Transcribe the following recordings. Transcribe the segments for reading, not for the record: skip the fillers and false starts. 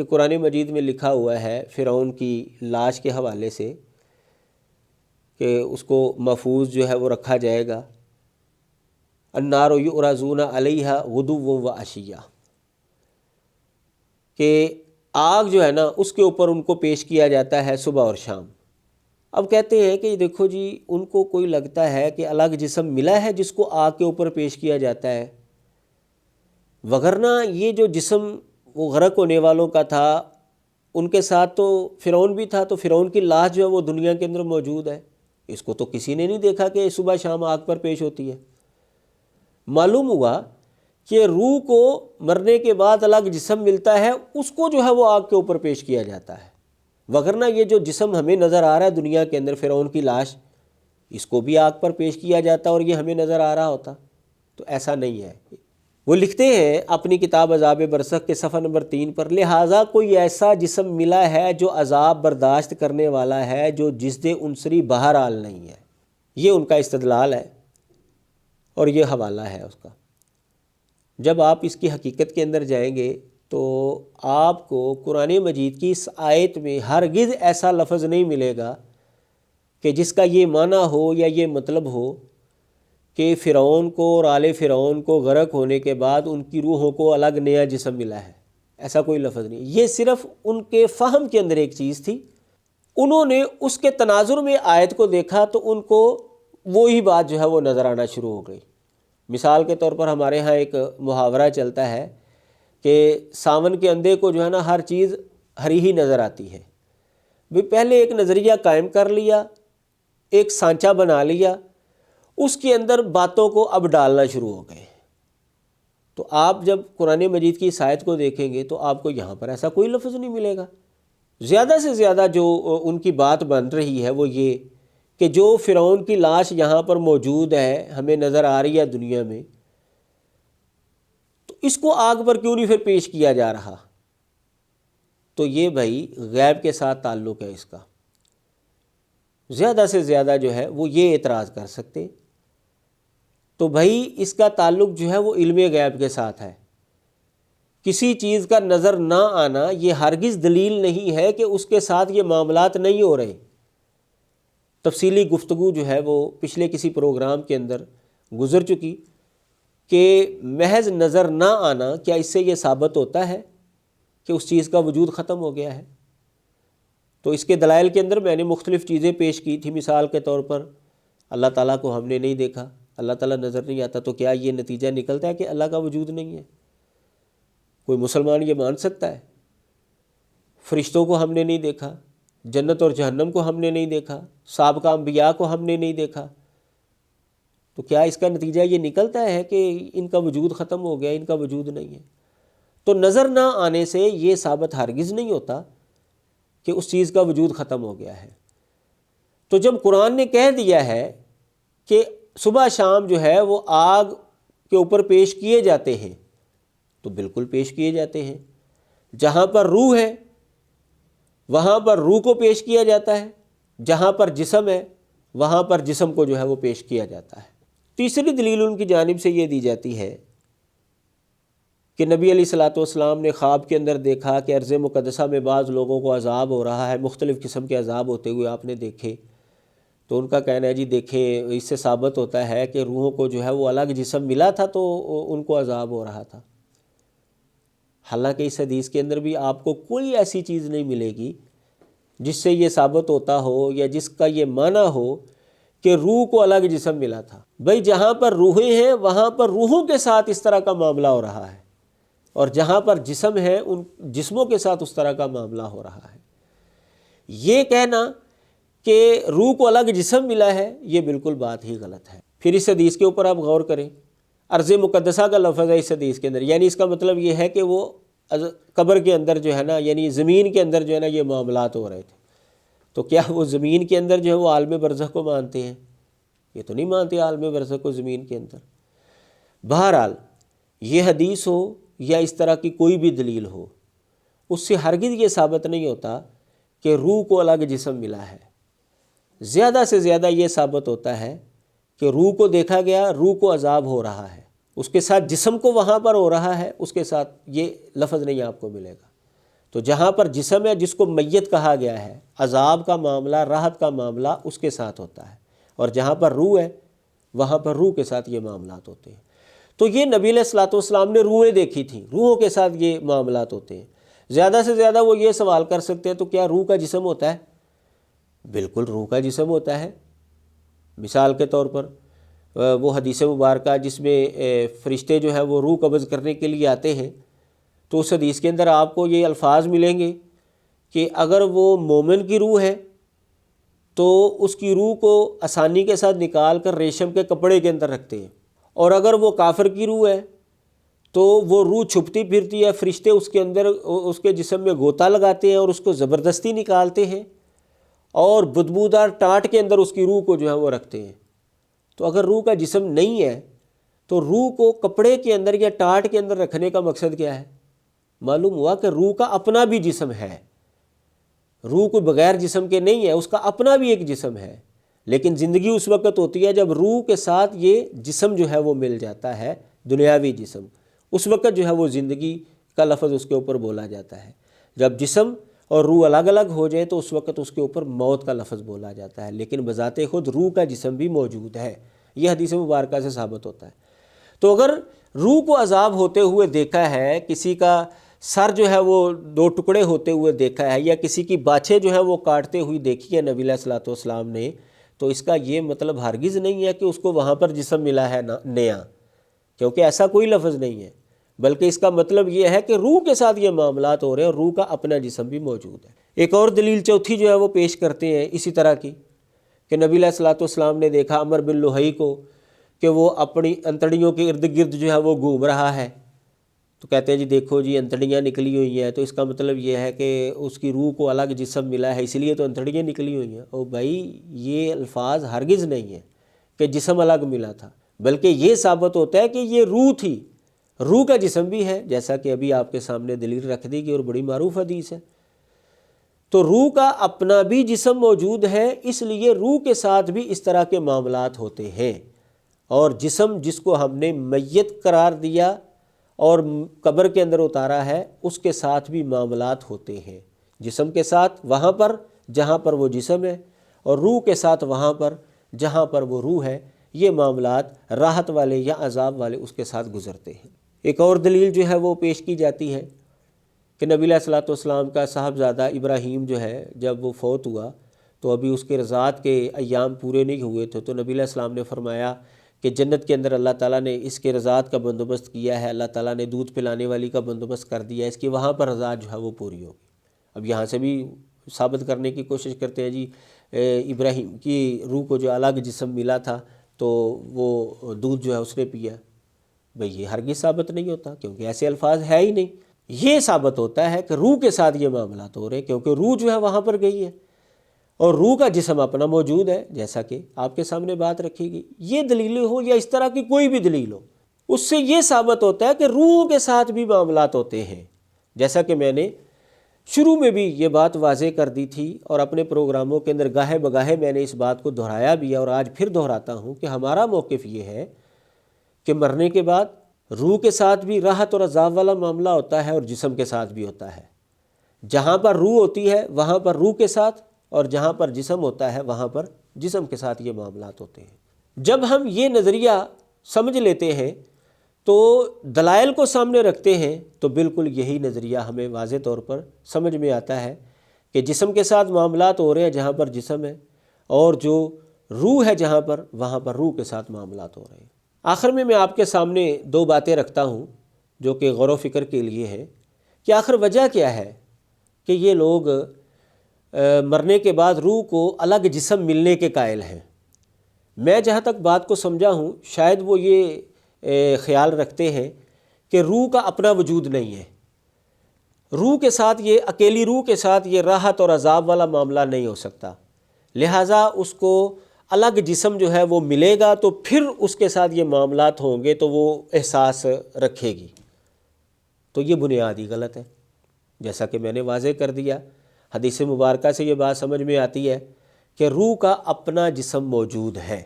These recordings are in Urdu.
کہ قرآن مجید میں لکھا ہوا ہے فرعون کی لاش کے حوالے سے کہ اس کو محفوظ جو ہے وہ رکھا جائے گا، النار یعرضون علیہا غدوا و عشیا، کہ آگ جو ہے نا اس کے اوپر ان کو پیش کیا جاتا ہے صبح اور شام۔ اب کہتے ہیں کہ دیکھو جی ان کو کوئی لگتا ہے کہ الگ جسم ملا ہے جس کو آگ کے اوپر پیش کیا جاتا ہے، وگرنہ یہ جو جسم وہ غرق ہونے والوں کا تھا ان کے ساتھ تو فرعون بھی تھا، تو فرعون کی لاش جو ہے وہ دنیا کے اندر موجود ہے، اس کو تو کسی نے نہیں دیکھا کہ صبح شام آگ پر پیش ہوتی ہے۔ معلوم ہوا کہ روح کو مرنے کے بعد الگ جسم ملتا ہے، اس کو جو ہے وہ آگ کے اوپر پیش کیا جاتا ہے، وگرنہ یہ جو جسم ہمیں نظر آ رہا ہے دنیا کے اندر فرعون کی لاش، اس کو بھی آگ پر پیش کیا جاتا اور یہ ہمیں نظر آ رہا ہوتا، تو ایسا نہیں ہے۔ وہ لکھتے ہیں اپنی کتاب عذاب برزخ کے صفحہ نمبر 3 پر، لہٰذا کوئی ایسا جسم ملا ہے جو عذاب برداشت کرنے والا ہے جو جسد عنصری بہرحال نہیں ہے۔ یہ ان کا استدلال ہے اور یہ حوالہ ہے اس کا۔ جب آپ اس کی حقیقت کے اندر جائیں گے تو آپ کو قرآن مجید کی اس آیت میں ہرگز ایسا لفظ نہیں ملے گا کہ جس کا یہ معنی ہو یا یہ مطلب ہو کہ فرعون کو اور آل فرعون کو غرق ہونے کے بعد ان کی روحوں کو الگ نیا جسم ملا ہے، ایسا کوئی لفظ نہیں۔ یہ صرف ان کے فہم کے اندر ایک چیز تھی، انہوں نے اس کے تناظر میں آیت کو دیکھا تو ان کو وہی بات جو ہے وہ نظر آنا شروع ہو گئی۔ مثال کے طور پر ہمارے ہاں ایک محاورہ چلتا ہے کہ ساون کے اندھے کو جو ہے نا ہر چیز ہری ہی نظر آتی ہے۔ بھی پہلے ایک نظریہ قائم کر لیا، ایک سانچہ بنا لیا، اس کے اندر باتوں کو اب ڈالنا شروع ہو گئے۔ تو آپ جب قرآن مجید کی اس آیت کو دیکھیں گے تو آپ کو یہاں پر ایسا کوئی لفظ نہیں ملے گا۔ زیادہ سے زیادہ جو ان کی بات بن رہی ہے وہ یہ کہ جو فرعون کی لاش یہاں پر موجود ہے، ہمیں نظر آ رہی ہے دنیا میں، تو اس کو آگ پر کیوں نہیں پھر پیش کیا جا رہا؟ تو یہ بھائی غیب کے ساتھ تعلق ہے اس کا۔ زیادہ سے زیادہ جو ہے وہ یہ اعتراض کر سکتے، تو بھائی اس کا تعلق جو ہے وہ علم غیب کے ساتھ ہے۔ کسی چیز کا نظر نہ آنا یہ ہرگز دلیل نہیں ہے کہ اس کے ساتھ یہ معاملات نہیں ہو رہے۔ تفصیلی گفتگو جو ہے وہ پچھلے کسی پروگرام کے اندر گزر چکی کہ محض نظر نہ آنا کیا اس سے یہ ثابت ہوتا ہے کہ اس چیز کا وجود ختم ہو گیا ہے؟ تو اس کے دلائل کے اندر میں نے مختلف چیزیں پیش کی تھی۔ مثال کے طور پر اللہ تعالیٰ کو ہم نے نہیں دیکھا، اللہ تعالیٰ نظر نہیں آتا، تو کیا یہ نتیجہ نکلتا ہے کہ اللہ کا وجود نہیں ہے؟ کوئی مسلمان یہ مان سکتا ہے؟ فرشتوں کو ہم نے نہیں دیکھا، جنت اور جہنم کو ہم نے نہیں دیکھا، سابقہ انبیاء کو ہم نے نہیں دیکھا، تو کیا اس کا نتیجہ یہ نکلتا ہے کہ ان کا وجود ختم ہو گیا، ان کا وجود نہیں ہے؟ تو نظر نہ آنے سے یہ ثابت ہرگز نہیں ہوتا کہ اس چیز کا وجود ختم ہو گیا ہے۔ تو جب قرآن نے کہہ دیا ہے کہ صبح شام جو ہے وہ آگ کے اوپر پیش کیے جاتے ہیں، تو بالکل پیش کیے جاتے ہیں۔ جہاں پر روح ہے وہاں پر روح کو پیش کیا جاتا ہے، جہاں پر جسم ہے وہاں پر جسم کو جو ہے وہ پیش کیا جاتا ہے۔ تیسری دلیل ان کی جانب سے یہ دی جاتی ہے کہ نبی علیہ الصلوۃ والسلام نے خواب کے اندر دیکھا کہ ارض مقدسہ میں بعض لوگوں کو عذاب ہو رہا ہے، مختلف قسم کے عذاب ہوتے ہوئے آپ نے دیکھے۔ تو ان کا کہنا ہے جی دیکھیں اس سے ثابت ہوتا ہے کہ روحوں کو جو ہے وہ الگ جسم ملا تھا تو ان کو عذاب ہو رہا تھا۔ حالانکہ اس حدیث کے اندر بھی آپ کو کوئی ایسی چیز نہیں ملے گی جس سے یہ ثابت ہوتا ہو یا جس کا یہ معنی ہو کہ روح کو الگ جسم ملا تھا۔ بھائی جہاں پر روحیں ہیں وہاں پر روحوں کے ساتھ اس طرح کا معاملہ ہو رہا ہے، اور جہاں پر جسم ہے ان جسموں کے ساتھ اس طرح کا معاملہ ہو رہا ہے۔ یہ کہنا کہ روح کو الگ جسم ملا ہے یہ بالکل بات ہی غلط ہے۔ پھر اس حدیث کے اوپر آپ غور کریں، ارض مقدسہ کا لفظ ہے اس حدیث کے اندر، یعنی اس کا مطلب یہ ہے کہ وہ قبر کے اندر جو ہے نا، یعنی زمین کے اندر جو ہے نا یہ معاملات ہو رہے تھے۔ تو کیا وہ زمین کے اندر جو ہے وہ عالم برزخ کو مانتے ہیں؟ یہ تو نہیں مانتے عالم برزخ کو زمین کے اندر۔ بہرحال یہ حدیث ہو یا اس طرح کی کوئی بھی دلیل ہو، اس سے ہرگز یہ ثابت نہیں ہوتا کہ روح کو الگ جسم ملا ہے۔ زیادہ سے زیادہ یہ ثابت ہوتا ہے کہ روح کو دیکھا گیا، روح کو عذاب ہو رہا ہے، اس کے ساتھ جسم کو وہاں پر ہو رہا ہے، اس کے ساتھ یہ لفظ نہیں آپ کو ملے گا۔ تو جہاں پر جسم ہے جس کو میت کہا گیا ہے، عذاب کا معاملہ، راحت کا معاملہ اس کے ساتھ ہوتا ہے، اور جہاں پر روح ہے وہاں پر روح کے ساتھ یہ معاملات ہوتے ہیں۔ تو یہ نبی علیہ الصلوۃ والسلام نے روحیں دیکھی تھیں، روحوں کے ساتھ یہ معاملات ہوتے ہیں۔ زیادہ سے زیادہ وہ یہ سوال کر سکتے ہیں تو کیا روح کا جسم ہوتا ہے؟ بالکل روح کا جسم ہوتا ہے۔ مثال کے طور پر وہ حدیث مبارکہ جس میں فرشتے جو ہے وہ روح قبض کرنے کے لیے آتے ہیں، تو اس حدیث کے اندر آپ کو یہ الفاظ ملیں گے کہ اگر وہ مومن کی روح ہے تو اس کی روح کو آسانی کے ساتھ نکال کر ریشم کے کپڑے کے اندر رکھتے ہیں، اور اگر وہ کافر کی روح ہے تو وہ روح چھپتی پھرتی ہے، فرشتے اس کے اندر اس کے جسم میں غوطہ لگاتے ہیں اور اس کو زبردستی نکالتے ہیں، اور بدبودار ٹاٹ کے اندر اس کی روح کو جو ہے وہ رکھتے ہیں۔ تو اگر روح کا جسم نہیں ہے تو روح کو کپڑے کے اندر یا ٹاٹ کے اندر رکھنے کا مقصد کیا ہے؟ معلوم ہوا کہ روح کا اپنا بھی جسم ہے، روح کو بغیر جسم کے نہیں ہے، اس کا اپنا بھی ایک جسم ہے، لیکن زندگی اس وقت ہوتی ہے جب روح کے ساتھ یہ جسم جو ہے وہ مل جاتا ہے، دنیاوی جسم، اس وقت جو ہے وہ زندگی کا لفظ اس کے اوپر بولا جاتا ہے۔ جب جسم اور روح الگ الگ ہو جائے تو اس وقت اس کے اوپر موت کا لفظ بولا جاتا ہے، لیکن بذات خود روح کا جسم بھی موجود ہے، یہ حدیث مبارکہ سے ثابت ہوتا ہے۔ تو اگر روح کو عذاب ہوتے ہوئے دیکھا ہے، کسی کا سر جو ہے وہ 2 ٹکڑے ہوتے ہوئے دیکھا ہے، یا کسی کی باچھیں جو ہے وہ کاٹتے ہوئی دیکھی ہے نبی علیہ الصلوۃ والسلام نے، تو اس کا یہ مطلب ہرگز نہیں ہے کہ اس کو وہاں پر جسم ملا ہے نیا، کیونکہ ایسا کوئی لفظ نہیں ہے، بلکہ اس کا مطلب یہ ہے کہ روح کے ساتھ یہ معاملات ہو رہے ہیں اور روح کا اپنا جسم بھی موجود ہے۔ ایک اور دلیل چوتھی جو ہے وہ پیش کرتے ہیں اسی طرح کی، کہ نبی علیہ الصلوۃ والسلام نے دیکھا عمر بن لوہی کو کہ وہ اپنی انتڑیوں کے ارد گرد جو ہے وہ گھوم رہا ہے، تو کہتے ہیں جی دیکھو جی انتڑیاں نکلی ہوئی ہیں، تو اس کا مطلب یہ ہے کہ اس کی روح کو الگ جسم ملا ہے، اس لیے تو انتڑیاں نکلی ہوئی ہیں۔ او بھائی یہ الفاظ ہرگز نہیں ہیں کہ جسم الگ ملا تھا، بلکہ یہ ثابت ہوتا ہے کہ یہ روح تھی، روح کا جسم بھی ہے، جیسا کہ ابھی آپ کے سامنے دلیل رکھ دی گئی اور بڑی معروف حدیث ہے۔ تو روح کا اپنا بھی جسم موجود ہے، اس لیے روح کے ساتھ بھی اس طرح کے معاملات ہوتے ہیں، اور جسم جس کو ہم نے میت قرار دیا اور قبر کے اندر اتارا ہے اس کے ساتھ بھی معاملات ہوتے ہیں، جسم کے ساتھ وہاں پر جہاں پر وہ جسم ہے، اور روح کے ساتھ وہاں پر جہاں پر وہ روح ہے، یہ معاملات راحت والے یا عذاب والے اس کے ساتھ گزرتے ہیں۔ ایک اور دلیل جو ہے وہ پیش کی جاتی ہے کہ نبی علیہ الصلوۃ والسلام کا صاحبزادہ ابراہیم جو ہے جب وہ فوت ہوا تو ابھی اس کے رضاعت کے ایام پورے نہیں ہوئے تھے، تو نبی علیہ السلام نے فرمایا کہ جنت کے اندر اللہ تعالیٰ نے اس کے رضاعت کا بندوبست کیا ہے، اللہ تعالیٰ نے دودھ پلانے والی کا بندوبست کر دیا ہے، اس کی وہاں پر رضاعت جو ہے وہ پوری ہوگی۔ اب یہاں سے بھی ثابت کرنے کی کوشش کرتے ہیں جی ابراہیم کی روح کو جو الگ جسم ملا تھا تو وہ دودھ جو ہے اس نے پیا، بھئی یہ ہرگز ثابت نہیں ہوتا، کیونکہ ایسے الفاظ ہے ہی نہیں۔ یہ ثابت ہوتا ہے کہ روح کے ساتھ یہ معاملات ہو رہے ہیں، کیونکہ روح جو ہے وہاں پر گئی ہے اور روح کا جسم اپنا موجود ہے، جیسا کہ آپ کے سامنے بات رکھی گئی۔ یہ دلیل ہو یا اس طرح کی کوئی بھی دلیل ہو، اس سے یہ ثابت ہوتا ہے کہ روح کے ساتھ بھی معاملات ہوتے ہیں، جیسا کہ میں نے شروع میں بھی یہ بات واضح کر دی تھی، اور اپنے پروگراموں کے اندر گاہے بگاہے میں نے اس بات کو دہرایا بھی ہے، اور آج پھر دہراتا ہوں کہ ہمارا موقف یہ ہے کہ مرنے کے بعد روح کے ساتھ بھی راحت اور عذاب والا معاملہ ہوتا ہے اور جسم کے ساتھ بھی ہوتا ہے۔ جہاں پر روح ہوتی ہے وہاں پر روح کے ساتھ، اور جہاں پر جسم ہوتا ہے وہاں پر جسم کے ساتھ یہ معاملات ہوتے ہیں۔ جب ہم یہ نظریہ سمجھ لیتے ہیں تو دلائل کو سامنے رکھتے ہیں تو بالکل یہی نظریہ ہمیں واضح طور پر سمجھ میں آتا ہے کہ جسم کے ساتھ معاملات ہو رہے ہیں جہاں پر جسم ہے، اور جو روح ہے جہاں پر وہاں پر روح کے ساتھ معاملات ہو رہے ہیں۔ آخر میں آپ کے سامنے 2 باتیں رکھتا ہوں جو کہ غور و فکر کے لیے ہیں، کہ آخر وجہ کیا ہے کہ یہ لوگ مرنے کے بعد روح کو الگ جسم ملنے کے قائل ہیں۔ میں جہاں تک بات کو سمجھا ہوں شاید وہ یہ خیال رکھتے ہیں کہ روح کا اپنا وجود نہیں ہے، روح کے ساتھ یہ اکیلی روح کے ساتھ یہ راحت اور عذاب والا معاملہ نہیں ہو سکتا، لہٰذا اس کو الگ جسم جو ہے وہ ملے گا تو پھر اس کے ساتھ یہ معاملات ہوں گے تو وہ احساس رکھے گی۔ تو یہ بنیادی غلط ہے، جیسا کہ میں نے واضح کر دیا۔ حدیث مبارکہ سے یہ بات سمجھ میں آتی ہے کہ روح کا اپنا جسم موجود ہے۔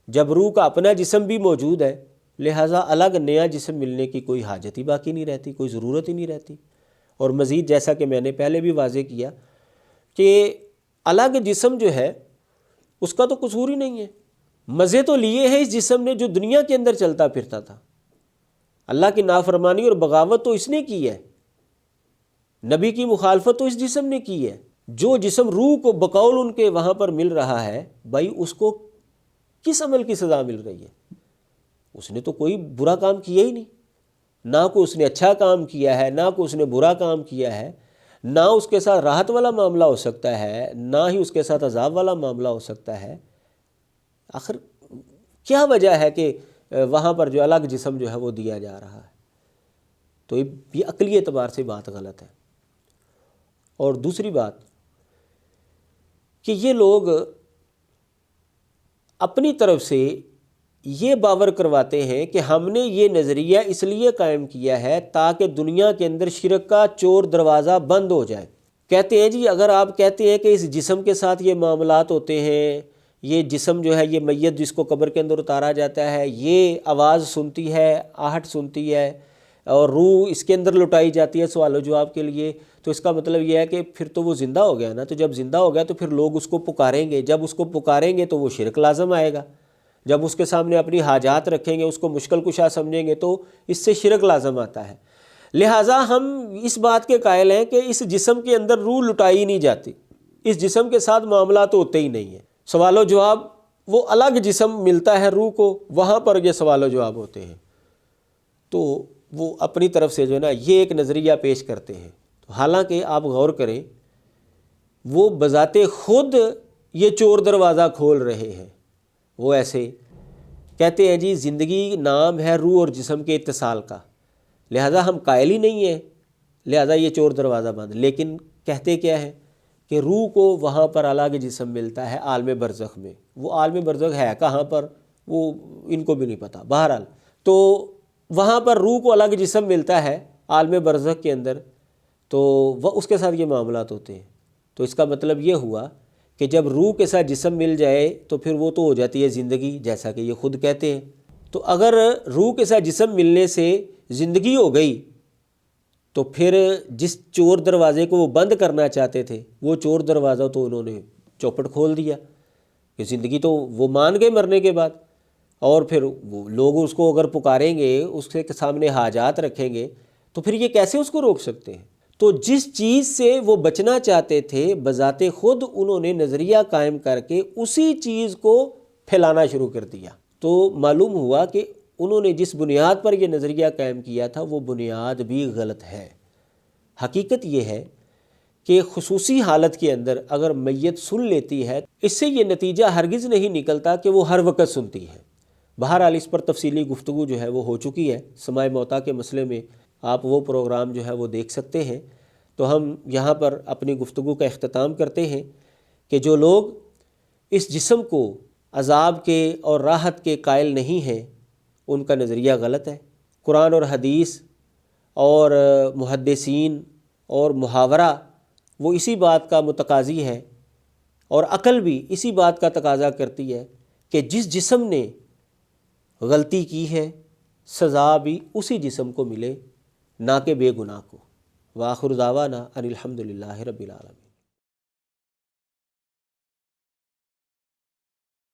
جب روح کا اپنا جسم بھی موجود ہے لہٰذا الگ نیا جسم ملنے کی کوئی حاجت ہی باقی نہیں رہتی، کوئی ضرورت ہی نہیں رہتی، اور مزید جیسا کہ میں نے پہلے بھی واضح کیا کہ الگ جسم جو ہے اس کا تو قصور ہی نہیں ہے، مزے تو لیے ہیں اس جسم نے جو دنیا کے اندر چلتا پھرتا تھا، اللہ کی نافرمانی اور بغاوت تو اس نے کی ہے، نبی کی مخالفت تو اس جسم نے کی ہے۔ جو جسم روح کو بقول ان کے وہاں پر مل رہا ہے، بھائی اس کو کس عمل کی سزا مل رہی ہے؟ اس نے تو کوئی برا کام کیا ہی نہیں، نہ کوئی اس نے اچھا کام کیا ہے، نہ کوئی اس نے برا کام کیا ہے، نہ اس کے ساتھ راحت والا معاملہ ہو سکتا ہے، نہ ہی اس کے ساتھ عذاب والا معاملہ ہو سکتا ہے۔ آخر کیا وجہ ہے کہ وہاں پر جو الگ جسم جو ہے وہ دیا جا رہا ہے؟ تو یہ عقلی اعتبار سے بات غلط ہے۔ اور دوسری بات کہ یہ لوگ اپنی طرف سے یہ باور کرواتے ہیں کہ ہم نے یہ نظریہ اس لیے قائم کیا ہے تاکہ دنیا کے اندر شرک کا چور دروازہ بند ہو جائے۔ کہتے ہیں جی اگر آپ کہتے ہیں کہ اس جسم کے ساتھ یہ معاملات ہوتے ہیں، یہ جسم جو ہے یہ میت جس کو قبر کے اندر اتارا جاتا ہے یہ آواز سنتی ہے، آہٹ سنتی ہے اور روح اس کے اندر لٹائی جاتی ہے سوال و جواب کے لیے، تو اس کا مطلب یہ ہے کہ پھر تو وہ زندہ ہو گیا نا، تو جب زندہ ہو گیا تو پھر لوگ اس کو پکاریں گے، جب اس کو پکاریں گے تو وہ شرک لازم آئے گا، جب اس کے سامنے اپنی حاجات رکھیں گے، اس کو مشکل کشا سمجھیں گے تو اس سے شرک لازم آتا ہے۔ لہٰذا ہم اس بات کے قائل ہیں کہ اس جسم کے اندر روح لٹائی نہیں جاتی، اس جسم کے ساتھ معاملات ہوتے ہی نہیں ہیں، سوال و جواب وہ الگ جسم ملتا ہے روح کو، وہاں پر یہ سوال و جواب ہوتے ہیں۔ تو وہ اپنی طرف سے جو ہے نا یہ ایک نظریہ پیش کرتے ہیں، تو حالانکہ آپ غور کریں وہ بذات خود یہ چور دروازہ کھول رہے ہیں۔ وہ ایسے کہتے ہیں جی زندگی نام ہے روح اور جسم کے اتصال کا، لہذا ہم قائل ہی نہیں ہیں، لہذا یہ چور دروازہ بند، لیکن کہتے کیا ہے کہ روح کو وہاں پر الگ جسم ملتا ہے عالم برزخ میں۔ وہ عالم برزخ ہے کہاں پر وہ ان کو بھی نہیں پتہ، بہرحال تو وہاں پر روح کو الگ جسم ملتا ہے عالم برزخ کے اندر، تو وہ اس کے ساتھ یہ معاملات ہوتے ہیں۔ تو اس کا مطلب یہ ہوا کہ جب روح کے ساتھ جسم مل جائے تو پھر وہ تو ہو جاتی ہے زندگی، جیسا کہ یہ خود کہتے ہیں۔ تو اگر روح کے ساتھ جسم ملنے سے زندگی ہو گئی تو پھر جس چور دروازے کو وہ بند کرنا چاہتے تھے وہ چور دروازہ تو انہوں نے چوپٹ کھول دیا کہ زندگی تو وہ مان گئے مرنے کے بعد، اور پھر وہ لوگ اس کو اگر پکاریں گے، اس کے سامنے حاجات رکھیں گے تو پھر یہ کیسے اس کو روک سکتے ہیں؟ تو جس چیز سے وہ بچنا چاہتے تھے بذات خود انہوں نے نظریہ قائم کر کے اسی چیز کو پھیلانا شروع کر دیا۔ تو معلوم ہوا کہ انہوں نے جس بنیاد پر یہ نظریہ قائم کیا تھا وہ بنیاد بھی غلط ہے۔ حقیقت یہ ہے کہ خصوصی حالت کے اندر اگر میت سن لیتی ہے اس سے یہ نتیجہ ہرگز نہیں نکلتا کہ وہ ہر وقت سنتی ہے۔ بہرحال اس پر تفصیلی گفتگو جو ہے وہ ہو چکی ہے، سماع موتیٰ کے مسئلے میں آپ وہ پروگرام جو ہے وہ دیکھ سکتے ہیں۔ تو ہم یہاں پر اپنی گفتگو کا اختتام کرتے ہیں کہ جو لوگ اس جسم کو عذاب کے اور راحت کے قائل نہیں ہیں ان کا نظریہ غلط ہے۔ قرآن اور حدیث اور محدثین اور محاورہ وہ اسی بات کا متقاضی ہے، اور عقل بھی اسی بات کا تقاضا کرتی ہے کہ جس جسم نے غلطی کی ہے سزا بھی اسی جسم کو ملے، نہ کہ بے گناہ کو۔ وآخر دعوانا ان الحمد للہ رب العالمین۔